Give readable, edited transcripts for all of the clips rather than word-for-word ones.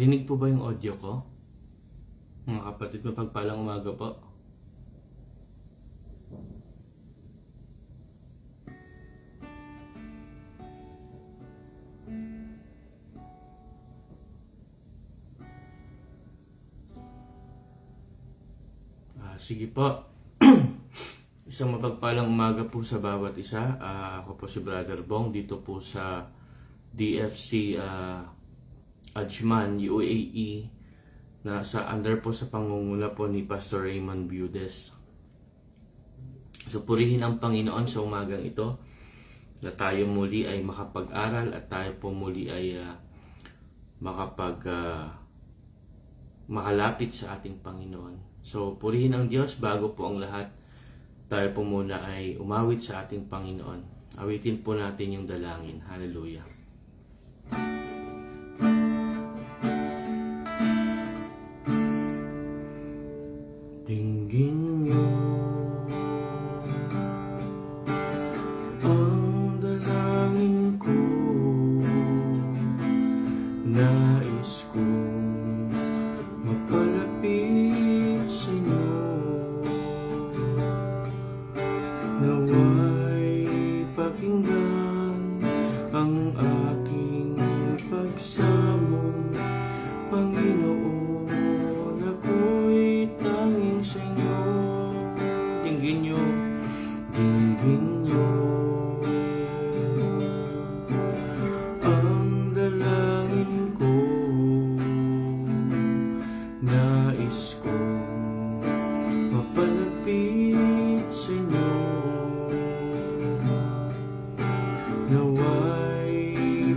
Dinig po ba yung audio ko? Mga kapatid, mapagpalang umaga po. Sige po. Isang mapagpalang umaga po sa bawat isa. Ako po si Brother Bong dito po sa DFC Ajman, UAE, na sa under po sa pangunguna po ni Pastor Raymond Budes. So purihin ang Panginoon sa umagang ito na tayo muli ay makapag-aral at tayo po muli ay makalapit sa ating Panginoon. So purihin ang Diyos bago po ang lahat. Tayo po muna ay umawit sa ating Panginoon. Awitin po natin yung dalangin. Hallelujah. Dinggin niyo ang dalangin ko, nais kong mapalapit sa inyo, naway pakinggan ang aking pagsamong Panginoon, ako'y tanging sa inyo. Dinggin niyo ang dalangin ko, nais kong mapalapit sa inyo, naway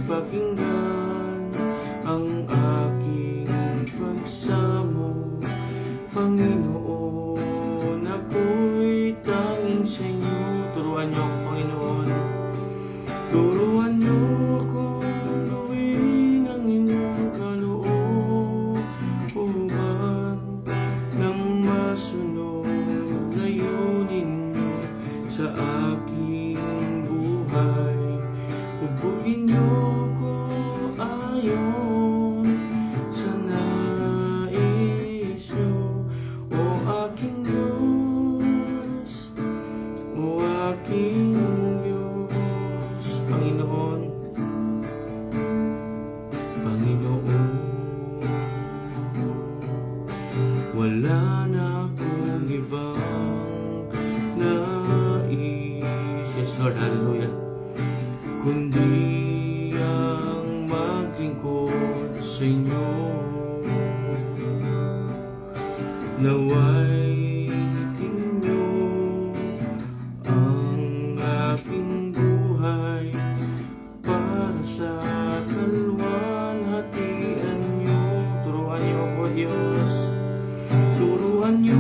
pakinggan ang aking pagsamo, Panginoon, ako'y tanging sa inyo. Turuan niyo ako, Panginoon. Turuan niyo akong gawin ang inyong kalooban nang masunod layunin niyo sa aking buhay. Hubugin niyo ko ayon sa nais niyo, o aking Diyos, o aking Diyos. Panginoon, wala na akong ibang nais. Yes, Lord, hallelujah. Kundi ang maglingkod sa inyo, naway hitin niyo ang aking buhay para sa kalwalhatian niyo. Turuan niyo ako, Diyos. Turuan niyo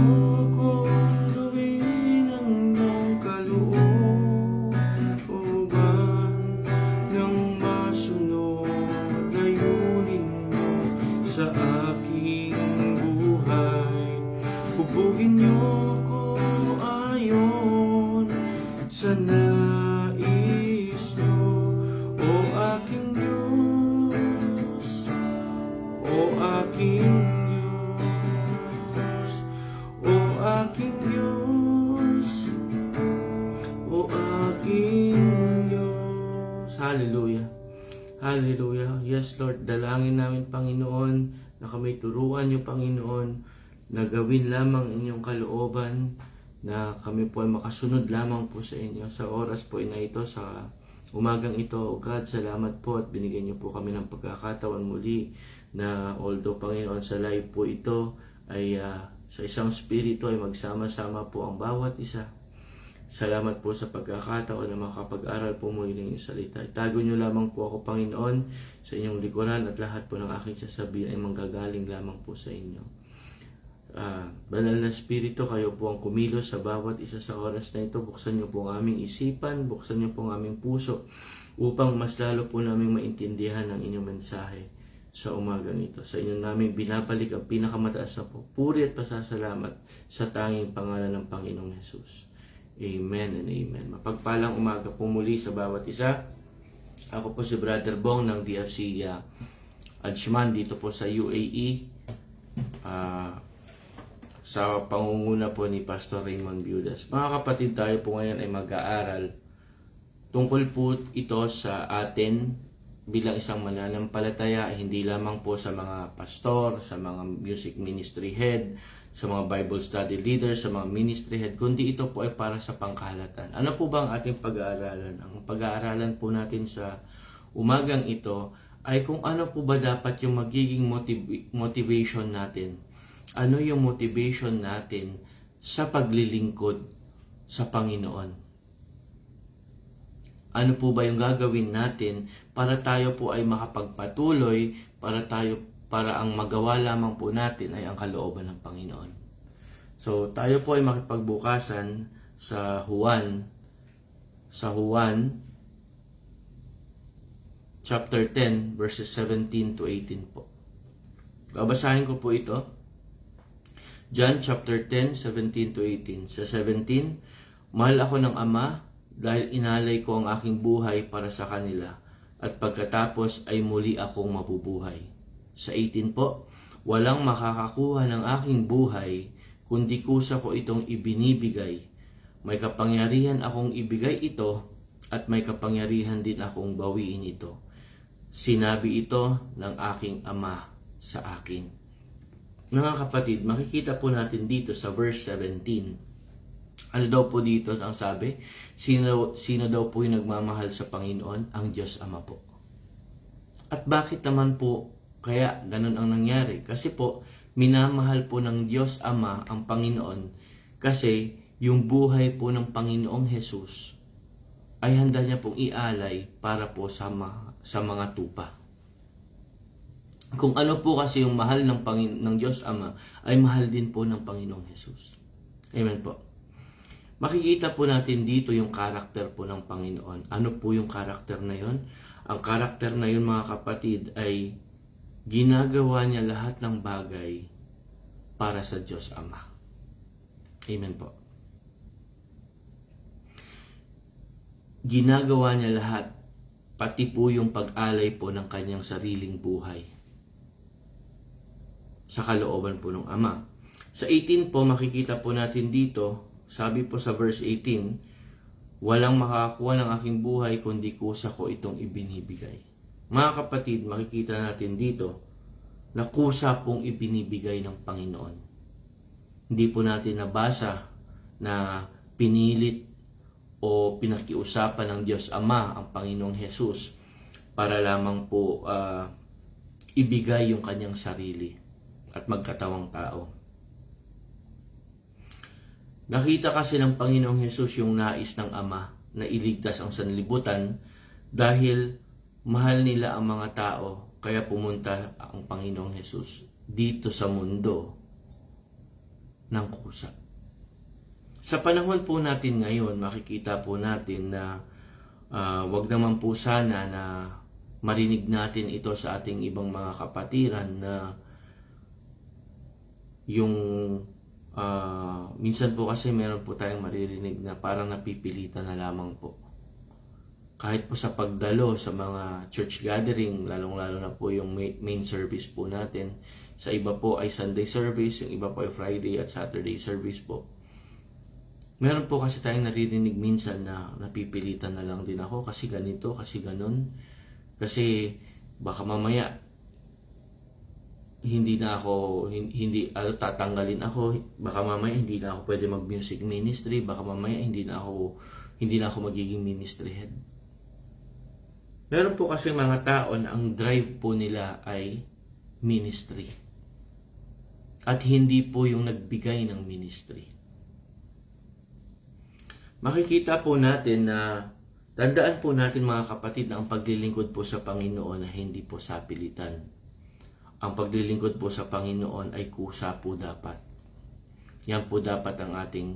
ako gawin ang inyong kalooban nang masunod layunin niyo sa aking buhay. Hubugin niyo ako ayon sa nais niyo, o aking Diyos, o aking Diyos, o aking Diyos, o aking Diyos. Hallelujah. Hallelujah. Yes, Lord, dalangin namin, Panginoon, na kami turuan niyo, Panginoon, na gawin lamang inyong kalooban, na kami po ay makasunod lamang po sa inyo sa oras po na ito, sa umagang ito. O God, salamat po at binigyan niyo po kami ng pagkakataon muli na although, Panginoon, sa live po ito ay sa isang spirito ay magsama-sama po ang bawat isa. Salamat po sa pagkakataon na makapag-aral po muli ng iyong salita. Itago niyo lamang po ako, Panginoon, sa inyong likuran, at lahat po ng aking sasabihin ay manggagaling lamang po sa inyo. Banal na Espiritu, kayo po ang kumilos sa bawat isa sa oras na ito. Buksan niyo po ang aming isipan, buksan niyo po ang aming puso, upang mas lalo po naming maintindihan ang inyong mensahe sa umagang ito. Sa inyo namin binabalik ang pinakamataas na pupuri at pasasalamat sa tanging pangalan ng Panginoong Jesus. Amen and amen. Mapagpalang umaga po muli sa bawat isa. Ako po si Brother Bong ng DFC Ajman dito po sa UAE, sa pangunguna po ni Pastor Raymond Viudas. Mga kapatid, tayo po ngayon ay mag-aaral tungkol po ito sa atin bilang isang mananampalataya, hindi lamang po sa mga pastor, sa mga music ministry head, sa mga Bible study leaders, sa mga ministry head, kundi ito po ay para sa pangkahalatan. Ano po ba ang ating pag-aaralan? Ang pag-aaralan po natin sa umagang ito ay kung ano po ba dapat yung magiging motivation natin. Ano yung motivation natin sa paglilingkod sa Panginoon? Ano po ba yung gagawin natin para tayo po ay makapagpatuloy, para ang magawa lamang po natin ay ang kalooban ng Panginoon. So, tayo po ay makipagbukasan sa Juan chapter 10 verses 17 to 18 po. Babasahin ko po ito. John chapter 10, 17 to 18. Sa 17, mahal ako ng Ama dahil inalay ko ang aking buhay para sa kanila at pagkatapos ay muli akong mabubuhay. Sa 18 po, walang makakakuha ng aking buhay kundi kusa ko itong ibinibigay. May kapangyarihan akong ibigay ito at may kapangyarihan din akong bawiin ito. Sinabi ito ng aking Ama sa akin. Mga kapatid, makikita po natin dito sa verse 17. Ano daw po dito ang sabi? Sino daw po yung nagmamahal sa Panginoon? Ang Diyos Ama po. At bakit naman po kaya ganun ang nangyari? Kasi po, minamahal po ng Diyos Ama ang Panginoon kasi yung buhay po ng Panginoong Jesus ay handa niya pong ialay para po sa mga tupa. Kung ano po kasi yung mahal ng Diyos Ama, ay mahal din po ng Panginoong Jesus. Amen po. Makikita po natin dito yung karakter po ng Panginoon. Ano po yung karakter na yun? Ang karakter na yun, mga kapatid, ay ginagawa niya lahat ng bagay para sa Diyos Ama. Amen po. Ginagawa niya lahat, pati po yung pag-alay po ng kanyang sariling buhay sa kalooban po ng Ama. Sa 18 po, makikita po natin dito, sabi po sa verse 18, walang makakakuha ng aking buhay kundi kusa ko itong ibinibigay. Mga kapatid, makikita natin dito na kusa pong ibinibigay ng Panginoon. Hindi po natin nabasa na pinilit o pinakiusapan ng Diyos Ama ang Panginoong Jesus para lamang po ibigay yung kanyang sarili at magkatawang tao. Nakita kasi ng Panginoong Hesus yung nais ng Ama na iligtas ang sanlibutan dahil mahal nila ang mga tao, kaya pumunta ang Panginoong Hesus dito sa mundo ng kusa. Sa panahon po natin ngayon, makikita po natin na wag naman po sana na marinig natin ito sa ating ibang mga kapatiran na yung minsan po kasi meron po tayong maririnig na parang napipilitan na lamang po. Kahit po sa pagdalo sa mga church gathering, lalong-lalo na po yung main service po natin. Sa iba po ay Sunday service, yung iba po ay Friday at Saturday service po. Meron po kasi tayong naririnig minsan na napipilitan na lang din ako kasi ganito, kasi ganun. Kasi baka mamaya hindi tatanggalin ako, baka mamaya hindi na ako pwede mag-music ministry, baka mamaya hindi na ako magiging ministry head. Meron po kasi mga tao na ang drive po nila ay ministry. At hindi po yung nagbigay ng ministry. Makikita po natin na, tandaan po natin mga kapatid, na ang paglilingkod po sa Panginoon na hindi po sapilitan. Ang paglilingkod po sa Panginoon ay kusa po dapat. Yan po dapat ang ating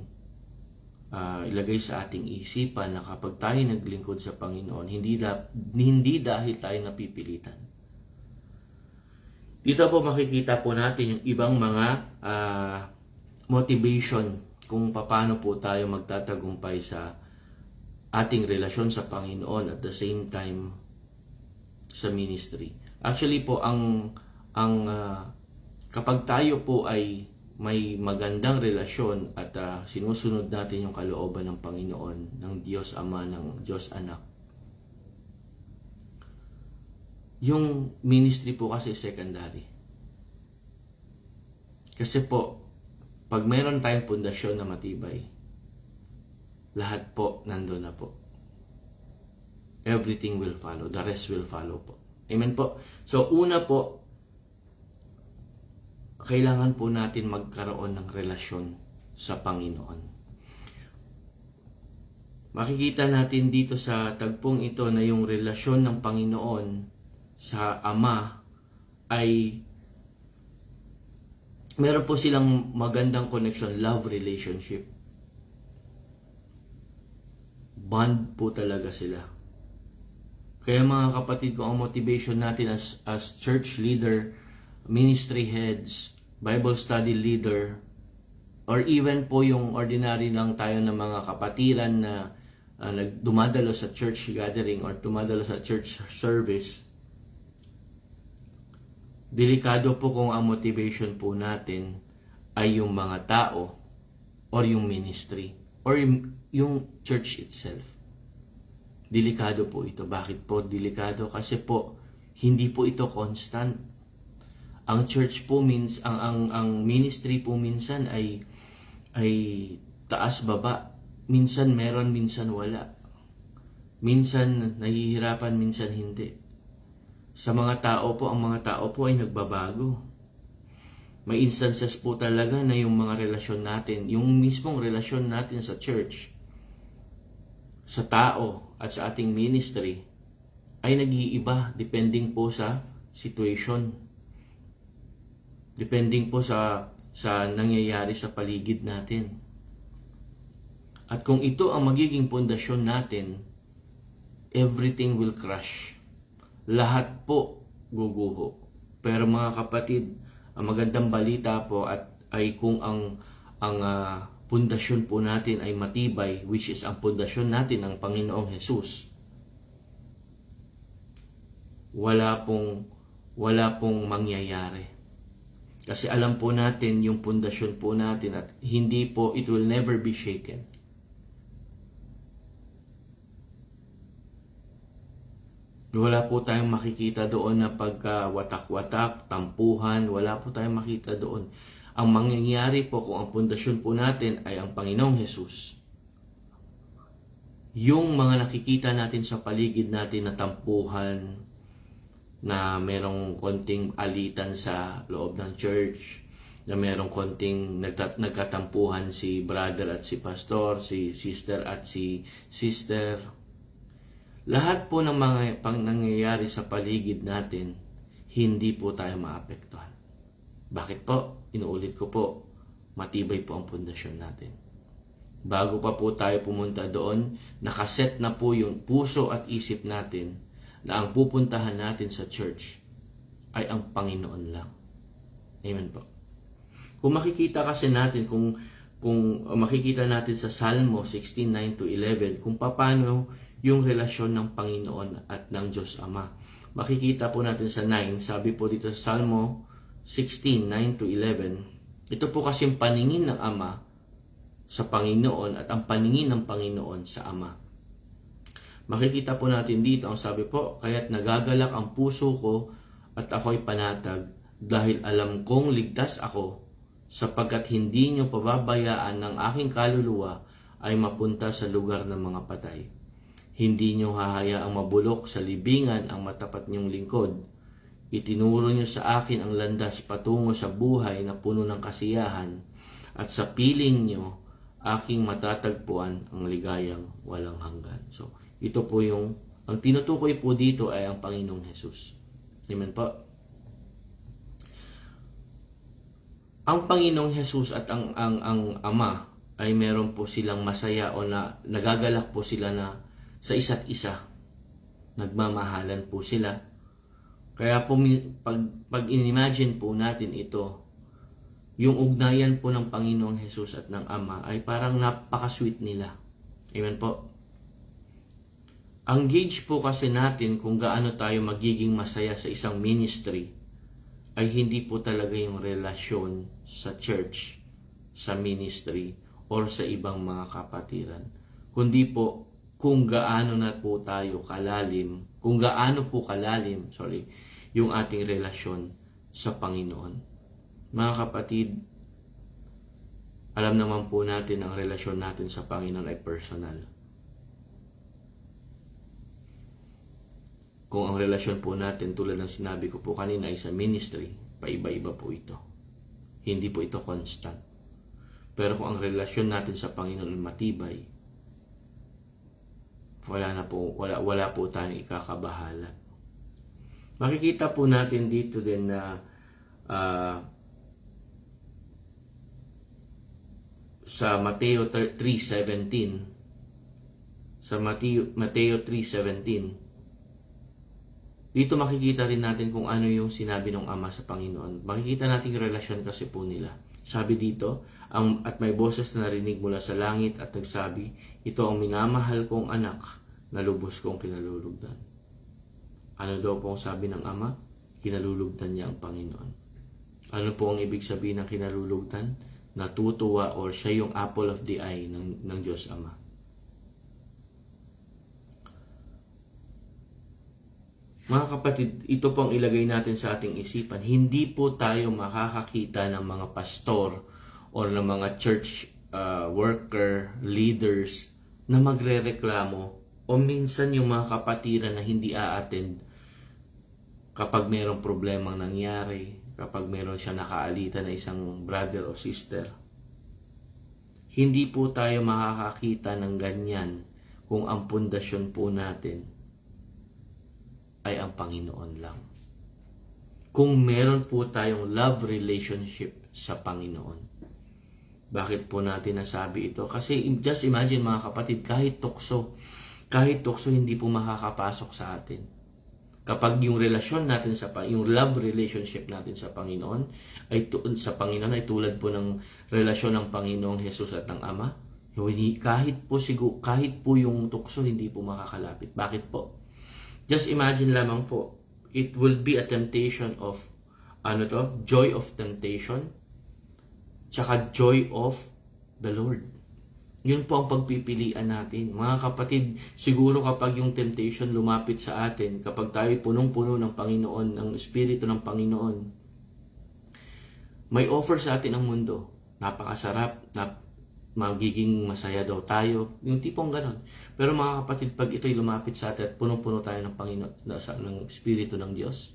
ilagay sa ating isipan na kapag tayo naglingkod sa Panginoon, hindi dahil tayo napipilitan. Dito po makikita po natin yung ibang mga motivation kung paano po tayo magtatagumpay sa ating relasyon sa Panginoon at the same time sa ministry. Actually po, kapag tayo po ay may magandang relasyon at sinusunod natin yung kalooban ng Panginoon, ng Diyos Ama, ng Diyos Anak, yung ministry po kasi secondary. Kasi po, pag mayroon tayong pundasyon na matibay, lahat po nandun na po. Everything will follow. The rest will follow po. Amen po. So, una po, kailangan po natin magkaroon ng relasyon sa Panginoon. Makikita natin dito sa tagpong ito na yung relasyon ng Panginoon sa Ama ay meron po silang magandang connection, love relationship. Bond po talaga sila. Kaya mga kapatid ko, ang motivation natin as church leader, ministry heads, Bible study leader, or even po yung ordinary lang tayo ng mga kapatiran na dumadalo sa church gathering or dumadalo sa church service, delikado po kung ang motivation po natin ay yung mga tao or yung ministry or yung church itself. Delikado po ito. Bakit po delikado? Kasi po, hindi po ito constant. Ang church po means ang ministry po minsan ay taas baba. Minsan meron, minsan wala. Minsan nahihirapan, minsan hindi. Sa mga tao po, ang mga tao po ay nagbabago. May instances po talaga na yung mga relasyon natin, yung mismong relasyon natin sa church, sa tao at sa ating ministry ay nag-iiba depending po sa situation. Depending po sa nangyayari sa paligid natin. At kung ito ang magiging pundasyon natin, everything will crash. Lahat po guguho. Pero mga kapatid, ang magandang balita po ay kung ang pundasyon po natin ay matibay, which is ang pundasyon natin ng Panginoong Hesus, wala pong mangyayari. Kasi alam po natin yung pundasyon po natin at hindi po, it will never be shaken. Wala po tayong makikita doon na pagkawatak-watak, tampuhan, wala po tayong makita doon. Ang mangyayari po kung ang pundasyon po natin ay ang Panginoong Hesus, yung mga nakikita natin sa paligid natin na tampuhan, na merong konting alitan sa loob ng church, na merong konting nagkatampuhan si brother at si pastor, si sister at si sister. Lahat po ng mga nangyayari sa paligid natin, hindi po tayo maapektuhan. Bakit po? Inuulit ko po, matibay po ang pundasyon natin. Bago pa po tayo pumunta doon, nakaset na po yung puso at isip natin na ang pupuntahan natin sa church ay ang Panginoon lang. Amen po. Kung makikita kasi natin, kung makikita natin sa Salmo 16:9-11, kung paano yung relasyon ng Panginoon at ng Diyos Ama. Makikita po natin sa 9, sabi po dito sa Salmo 16:9-11, ito po kasi yung paningin ng Ama sa Panginoon at ang paningin ng Panginoon sa Ama. Makikita po natin dito, ang sabi po, kaya't nagagalak ang puso ko at ako'y panatag dahil alam kong ligtas ako sapagkat hindi nyo pababayaan ng aking kaluluwa ay mapunta sa lugar ng mga patay. Hindi nyo hahayaang mabulok sa libingan ang matapat nyong lingkod. Itinuro nyo sa akin ang landas patungo sa buhay na puno ng kasiyahan at sa piling nyo aking matatagpuan ang ligayang walang hanggan. So, ito po ang tinutukoy po dito ay ang Panginoong Hesus. Amen po. Ang Panginoong Hesus at ang Ama ay meron po silang masaya o na nagagalak po sila na sa isa't isa. Nagmamahalan po sila. Kaya po pag in-imagine po natin ito, yung ugnayan po ng Panginoong Hesus at ng Ama ay parang napaka-sweet nila. Amen po. Ang gauge po kasi natin kung gaano tayo magiging masaya sa isang ministry ay hindi po talaga yung relasyon sa church, sa ministry, or sa ibang mga kapatiran. Kundi po kung gaano na po tayo kalalim, yung ating relasyon sa Panginoon. Mga kapatid, alam naman po natin ang relasyon natin sa Panginoon ay personal. Kung ang relasyon po natin, tulad ng sinabi ko po kanina, ay sa ministry, paiba-iba po ito. Hindi po ito constant. Pero kung ang relasyon natin sa Panginoon ay matibay, wala po tayong ikakabahala. Makikita po natin dito din na sa Mateo 3:17, Mateo 3:17, dito makikita rin natin kung ano yung sinabi ng Ama sa Panginoon. Makikita natin yung relasyon kasi po nila. Sabi dito, at may boses na narinig mula sa langit at nagsabi, ito ang minamahal kong anak na lubos kong kinalulugdan. Ano daw po ang sabi ng Ama? Kinalulugdan niya ang Panginoon. Ano po ang ibig sabihin ng kinalulugdan? Natutuwa or siya yung apple of the eye ng Diyos Ama. Mga kapatid, ito pong ilagay natin sa ating isipan. Hindi po tayo makakakita ng mga pastor o ng mga church worker, leaders na magrereklamo o minsan yung mga kapatiran na hindi a-attend kapag mayroong problemang nangyari, kapag mayroon siya nakaalita na isang brother o sister. Hindi po tayo makakakita ng ganyan kung ang pundasyon po natin ay ang Panginoon lang. Kung meron po tayong love relationship sa Panginoon. Bakit po natin nasabi ito? Kasi just imagine mga kapatid, kahit tukso hindi po makakapasok sa atin. Kapag yung relasyon natin yung love relationship natin sa Panginoon ay tulad po ng relasyon ng Panginoong Jesus at ng Ama, kahit po yung tukso hindi po makakalapit. Bakit po? Just imagine lamang po, it will be a temptation of, joy of temptation, tsaka joy of the Lord. Yun po ang pagpipilian natin. Mga kapatid, siguro kapag yung temptation lumapit sa atin, kapag tayo punong-puno ng Panginoon, ng Espiritu ng Panginoon, may offer sa atin ang mundo. Napakasarap, magiging masaya daw tayo, yung tipong ganon. Pero mga kapatid, pag ito'y lumapit sa atin at punong-puno tayo ng Panginoon, ng Espiritu ng Diyos,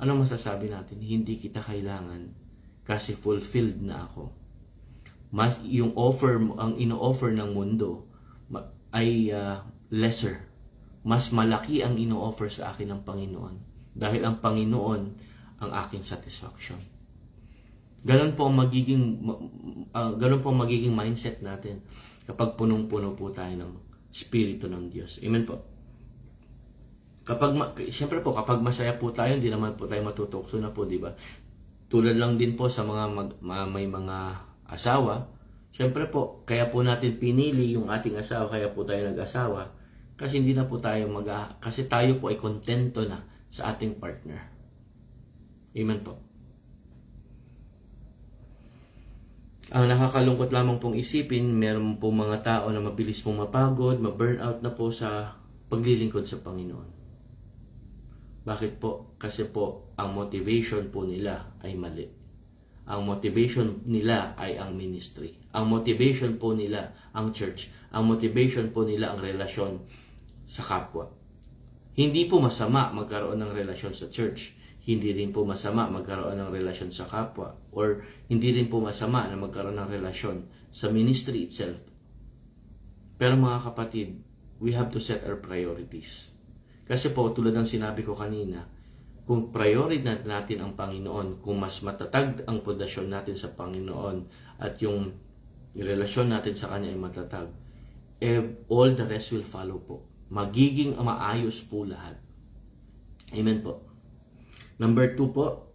anong masasabi natin? Hindi kita kailangan kasi fulfilled na ako. Yung ang ino-offer ng mundo ay lesser. Mas malaki ang ino-offer sa akin ng Panginoon dahil ang Panginoon ang aking satisfaction. Ganun po ang magiging mindset natin kapag punong-puno po tayo ng Espiritu ng Diyos. Amen po. Siyempre po, kapag masaya po tayo, hindi naman po tayo matutokso na po, di ba? Tulad lang din po sa may mga asawa. Siyempre po, kaya po natin pinili yung ating asawa, kaya po tayo nag-asawa. Kasi hindi na po tayo kasi tayo po ay kontento na sa ating partner. Amen po. Ang nakakalungkot lamang pong isipin, meron pong mga tao na mabilis pong mapagod, ma-burnout na po sa paglilingkod sa Panginoon. Bakit po? Kasi po, ang motivation po nila ay mali. Ang motivation nila ay ang ministry. Ang motivation po nila ang church. Ang motivation po nila ang relasyon sa kapwa. Hindi po masama magkaroon ng relasyon sa church. Hindi rin po masama magkaroon ng relasyon sa kapwa. Or hindi rin po masama na magkaroon ng relasyon sa ministry itself. Pero mga kapatid, we have to set our priorities. Kasi po, tulad ng sinabi ko kanina, kung priority natin ang Panginoon, kung mas matatag ang pundasyon natin sa Panginoon at yung relasyon natin sa Kanya ay matatag, all the rest will follow po. Magiging maayos po lahat. Amen po. Number 2 po,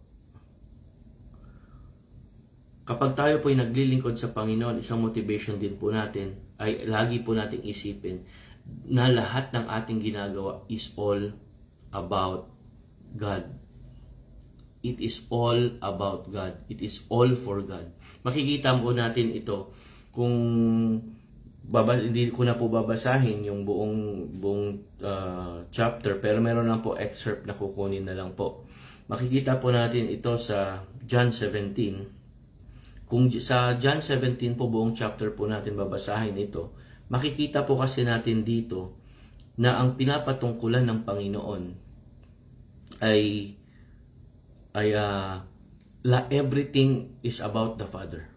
kapag tayo po ay naglilingkod sa Panginoon, isang motivation din po natin ay lagi po nating isipin na lahat ng ating ginagawa is all about God. It is all about God. It is all for God. Makikita mo natin ito kung hindi ko na po babasahin yung buong chapter, pero meron lang po excerpt na kukunin na lang po. Makikita po natin ito sa John 17. Kung sa John 17 po, buong chapter po natin babasahin ito, makikita po kasi natin dito na ang pinapatungkulan ng Panginoon ay everything is about the Father.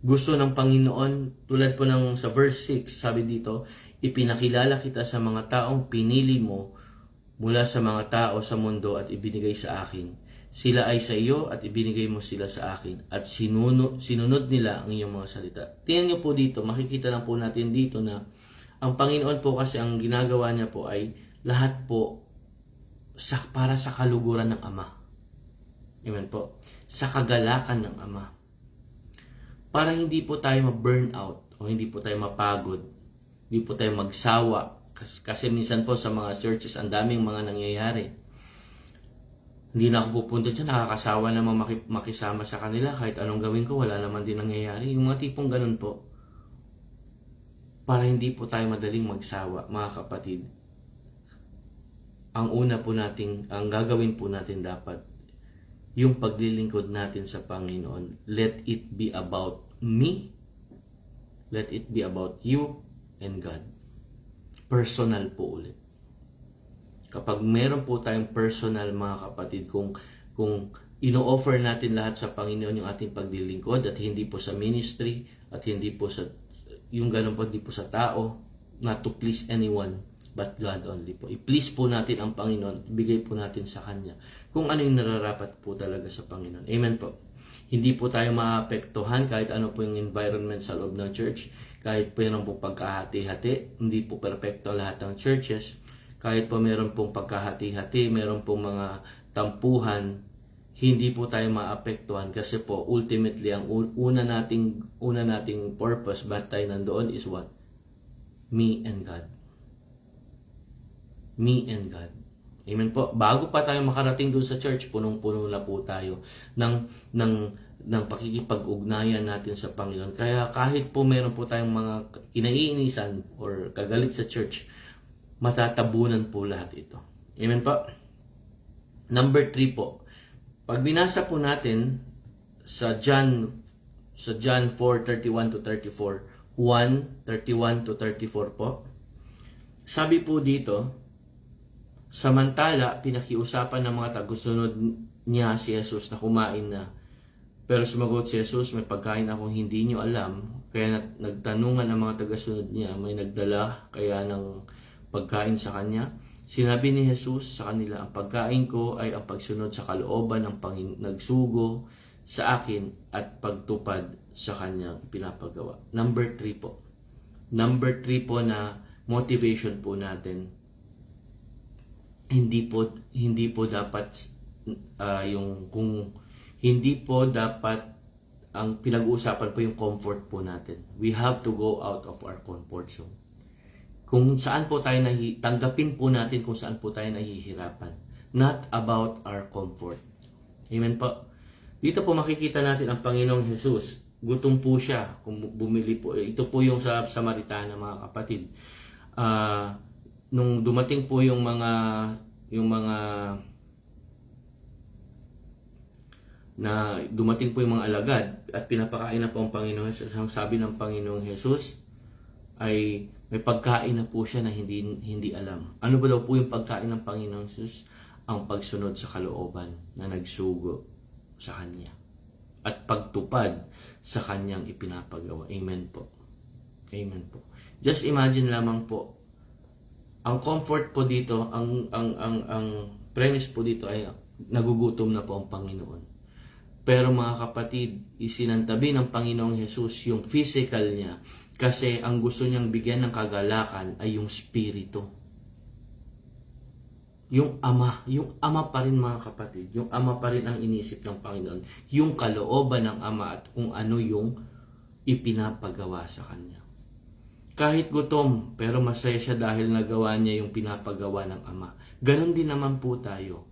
Gusto ng Panginoon, tulad po ng sa verse 6, sabi dito, ipinakilala kita sa mga taong pinili mo mula sa mga tao sa mundo at ibinigay sa akin. Sila ay sa iyo at ibinigay mo sila sa akin at sinunod nila ang iyong mga salita. Tingnan niyo po dito, makikita lang po natin dito na ang Panginoon po kasi ang ginagawa niya po ay lahat po para sa kaluguran ng Ama. Amen po. Sa kagalakan ng Ama. Para hindi po tayo ma-burn out o hindi po tayo mapagod. Hindi po tayo magsawa. Kasi minsan po sa mga churches, ang daming mga nangyayari. Hindi na ako pupunta dyan, nakakasawa naman makisama sa kanila. Kahit anong gawin ko, wala naman din nangyayari. Yung mga tipong ganun po. Para hindi po tayo madaling magsawa, mga kapatid. Ang gagawin po natin dapat, yung paglilingkod natin sa Panginoon, let it be about me, let it be about you and God. Personal po ulit. Kapag meron po tayong personal, mga kapatid, kung ino-offer natin lahat sa Panginoon yung ating paglilingkod at hindi po sa ministry at hindi po sa yung ganun po, hindi po sa tao, not to please anyone but God only po. I-please po natin ang Panginoon, ibigay po natin sa Kanya kung ano yung nararapat po talaga sa Panginoon. Amen po. Hindi po tayo maapektuhan kahit ano po yung environment sa loob ng church, kahit po meron po pagkahati-hati, hindi po perfecto lahat ng churches, kahit po meron pong pagkahati-hati, meron pong mga tampuhan, hindi po tayo maapektuhan kasi po ultimately ang una nating purpose ba't tayo nandoon is what? Me and God. Me and God. Amen po. Bago pa tayo makarating doon sa church, punong-puno na po tayo ng pakikipag-ugnayan natin sa Panginoon. Kaya kahit po meron po tayong mga kinaiinisan or kagalit sa church, matatabunan po lahat ito. Amen po. Number 3 po. Pag binasa po natin sa John 4:31 to 34, 1:31 to 34 po. Sabi po dito, samantala, pinakiusapan ng mga tagusunod niya si Jesus na kumain na. Pero sumagot si Jesus, may pagkain akong hindi nyo alam. Kaya nagtanungan ang mga tagasunod niya, may nagdala kaya ng pagkain sa kanya. Sinabi ni Jesus sa kanila, ang pagkain ko ay ang pagsunod sa kalooban ng nagsugo sa akin at pagtupad sa kanyang pinapagawa. Number 3 po. Number 3 po na motivation po natin. Hindi po dapat ang pinag-uusapan po yung comfort po natin. We have to go out of our comfort zone. Kung saan po tayo tanggapin po natin kung saan po tayo nahihirapan. Not about our comfort. Amen po. Dito po makikita natin ang Panginoong Jesus. Gutom po siya kung bumili po. Ito po yung sa Samaritana, mga kapatid. Nung dumating po yung mga alagad at pinapakain na po ang Panginoong Jesus, ang sabi ng Panginoong Jesus ay may pagkain na po siya na hindi alam. Ano ba daw po yung pagkain ng Panginoong Jesus? Ang pagsunod sa kalooban na nagsugo sa Kanya at pagtupad sa Kanyang ipinapagawa. Amen po. Amen po. Just imagine lamang po, ang comfort po dito, ang premise po dito ay nagugutom na po ang Panginoon. Pero mga kapatid, isinantabi ng Panginoong Jesus yung physical niya kasi ang gusto niyang bigyan ng kagalakan ay yung spirito. Yung Ama pa rin, mga kapatid. Yung Ama pa rin ang inisip ng Panginoon. Yung kalooban ng Ama at kung ano yung ipinapagawa sa Kanya. Kahit gutom, pero masaya siya dahil nagawa niya yung pinapagawa ng Ama. Ganon din naman po tayo.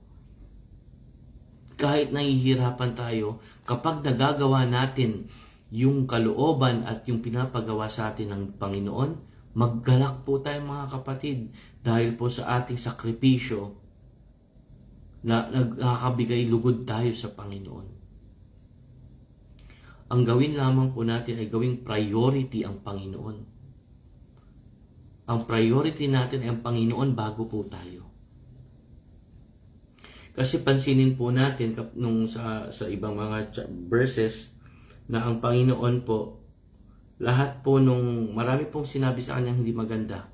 Kahit nahihirapan tayo, kapag nagagawa natin yung kalooban at yung pinapagawa sa atin ng Panginoon, maggalak po tayo mga kapatid dahil po sa ating sakripisyo na nakakabigay lugod tayo sa Panginoon. Ang gawin lamang po natin ay gawing priority ang Panginoon. Ang priority natin ay ang Panginoon bago po tayo. Kasi pansinin po natin nung sa ibang mga verses na ang Panginoon po, lahat po nung marami pong sinabi sa kanya hindi maganda.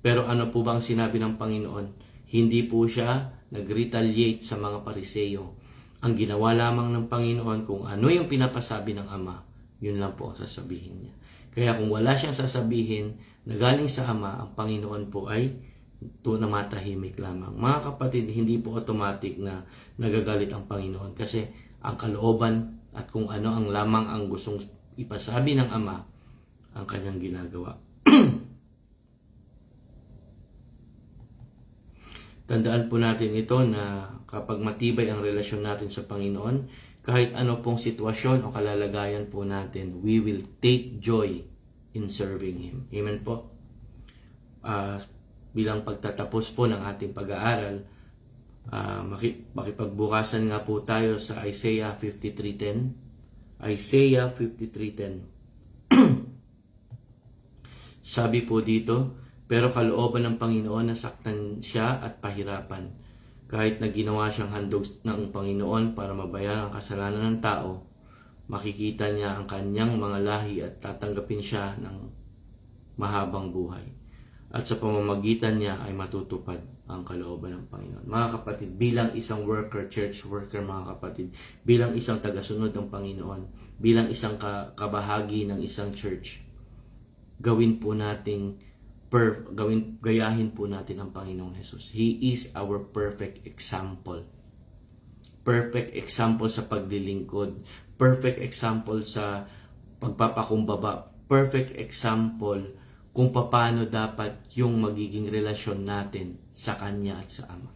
Pero ano po bang sinabi ng Panginoon? Hindi po siya nag-retaliate sa mga Pariseo. Ang ginawa lamang ng Panginoon kung ano yung pinapasabi ng Ama, yun lang po ang sasabihin niya. Kaya kung wala siyang sasabihin na galing sa Ama, ang Panginoon po ay na matahimik lamang. Mga kapatid, hindi po automatic na nagagalit ang Panginoon kasi ang kalooban at kung ano ang lamang ang gustong ipasabi ng Ama ang kanyang ginagawa. Tandaan po natin ito na kapag matibay ang relasyon natin sa Panginoon, kahit ano pong sitwasyon o kalalagayan po natin, we will take joy in serving Him. Amen po. Bilang pagtatapos po ng ating pag-aaral, makipagbukasan nga po tayo sa Isaiah 53:10. Isaiah 53:10. Sabi po dito, pero kalooban ng Panginoon na saktan siya at pahirapan. Kahit na ginawa siyang handog ng Panginoon para mabayaran ang kasalanan ng tao, makikita niya ang kanyang mga lahi at tatanggapin siya ng mahabang buhay. At sa pamamagitan niya ay matutupad ang kalooban ng Panginoon. Mga kapatid, bilang isang worker, church worker mga kapatid, bilang isang tagasunod ng Panginoon, bilang isang kabahagi ng isang church, gayahin po natin ang Panginoong Jesus. He is our perfect example. Perfect example sa paglilingkod, perfect example sa pagpapakumbaba, perfect example kung paano dapat yung magiging relasyon natin sa Kanya at sa Ama.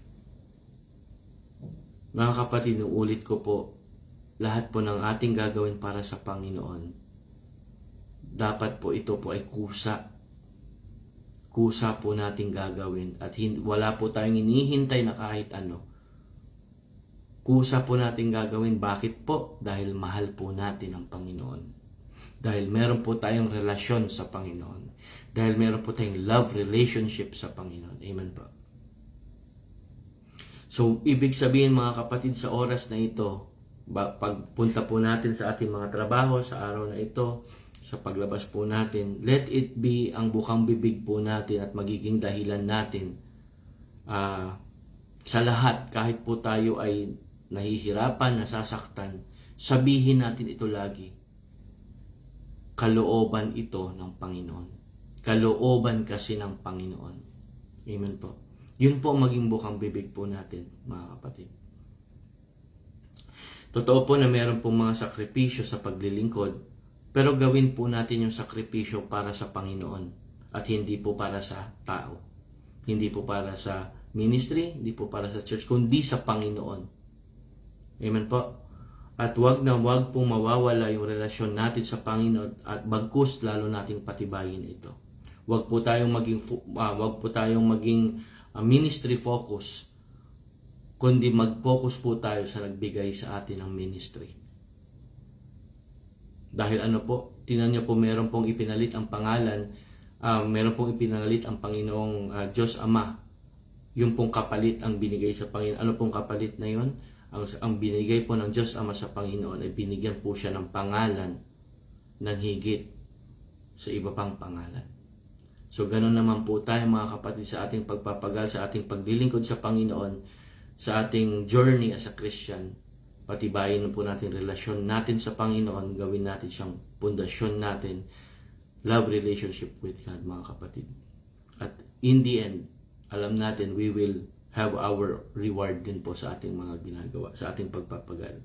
Mga kapatid, ulit ko po, lahat po ng ating gagawin para sa Panginoon, dapat po ito po ay kusa. Kusa po nating gagawin at wala po tayong inihintay na kahit ano. Kusa po nating gagawin. Bakit po? Dahil mahal po natin ang Panginoon. Dahil meron po tayong relasyon sa Panginoon. Dahil meron po tayong love relationship sa Panginoon. Amen po. So, ibig sabihin mga kapatid, sa oras na ito, pagpunta po natin sa ating mga trabaho, sa araw na ito, sa paglabas po natin, let it be ang bukang bibig po natin at magiging dahilan natin sa lahat, kahit po tayo ay nahihirapan, nasasaktan, sabihin natin ito lagi. Kalooban ito ng Panginoon. Kalooban kasi ng Panginoon. Amen po. Yun po maging bukang bibig po natin, mga kapatid. Totoo po na meron pong mga sakripisyo sa paglilingkod, pero gawin po natin yung sakripisyo para sa Panginoon at hindi po para sa tao. Hindi po para sa ministry, hindi po para sa church, kundi sa Panginoon. Amen po. At wag pong mawawala yung relasyon natin sa Panginoon at bagkus lalo nating patibayin ito. Wag po tayong maging ministry focus, kundi mag-focus po tayo sa nagbigay sa atin ng ministry. Dahil ano po, tingnan niyo po, meron pong ipinalit ang pangalan, meron pong ipinalit ang Panginoong Diyos Ama. Yung pong kapalit ang binigay sa Panginoon. Ano pong kapalit na yun? Ang binigay po ng Diyos Ama sa Panginoon ay binigyan po siya ng pangalan ng higit sa iba pang pangalan. So ganoon naman po tayo mga kapatid sa ating pagpapagal, sa ating paglilingkod sa Panginoon, sa ating journey as a Christian. Patibayin po natin relasyon natin sa Panginoon, gawin natin siyang pundasyon natin, love relationship with God mga kapatid. At in the end, alam natin we will have our reward din po sa ating mga ginagawa, sa ating pagpapagal.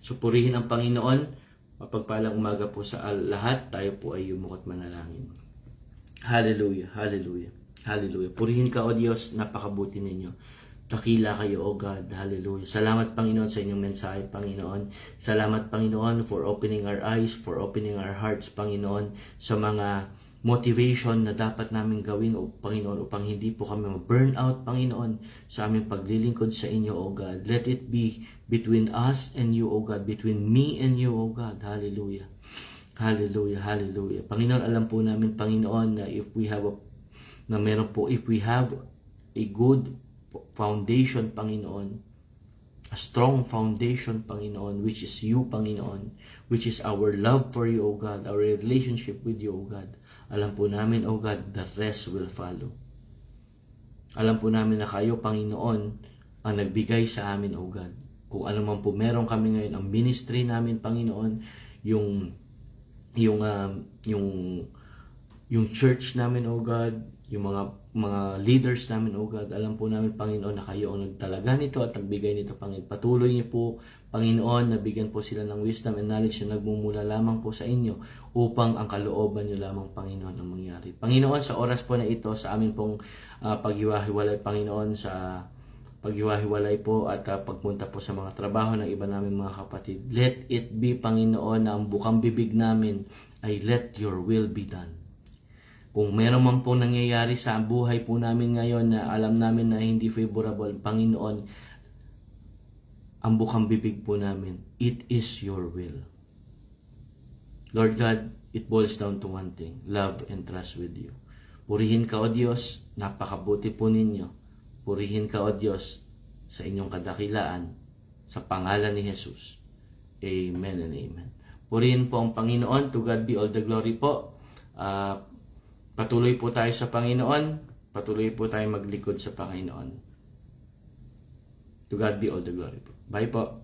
So purihin ang Panginoon, mapagpalang umaga po sa lahat, tayo po ay yumukot manalangin. Hallelujah, hallelujah, hallelujah. Purihin ka, O Diyos, napakabuti ninyo. Dakila kayo, O God. Hallelujah. Salamat, Panginoon, sa inyong mensahe, Panginoon. Salamat, Panginoon, for opening our eyes, for opening our hearts, Panginoon, sa mga motivation na dapat namin gawin, O Panginoon, upang hindi po kami ma-burn out, Panginoon, sa aming paglilingkod sa inyo, O God. Let it be between us and you, O God, between me and you, O God. Hallelujah. Hallelujah, hallelujah. Panginoon, alam po namin, Panginoon, na if we have a good foundation, Panginoon, a strong foundation, Panginoon, which is you, Panginoon, which is our love for you, O God, our relationship with you, O God. Alam po namin, O God, the rest will follow. Alam po namin na kayo, Panginoon, ang nagbigay sa amin, O God. Kung ano man po meron kami ngayon, ang ministry namin, Panginoon, yung church namin, O God, yung mga leaders namin, O God, alam po namin, Panginoon, na kayo ang nagtalaga nito at nagbigay nito, Panginoon. Patuloy niyo po, Panginoon, nabigyan po sila ng wisdom and knowledge na nagmumula lamang po sa inyo upang ang kalooban niyo lamang, Panginoon, ang mangyari. Panginoon, sa oras po na ito, sa amin pong paghiwa-hiwalay, Panginoon, sa paghiwa-hiwalay po at pagpunta po sa mga trabaho ng iba namin mga kapatid, let it be, Panginoon, na ang bukang bibig namin ay let your will be done. Kung meron man po nangyayari sa buhay po namin ngayon na alam namin na hindi favorable, Panginoon, ang bukang bibig po namin, it is your will. Lord God, it boils down to one thing, love and trust with you. Purihin ka, O Diyos, napakabuti po ninyo. Purihin ka, O Diyos, sa inyong kadakilaan, sa pangalan ni Jesus. Amen and amen. Purihin po ang Panginoon. To God be all the glory po. Patuloy po tayo sa Panginoon. Patuloy po tayo maglikod sa Panginoon. To God be all the glory po. Bye po.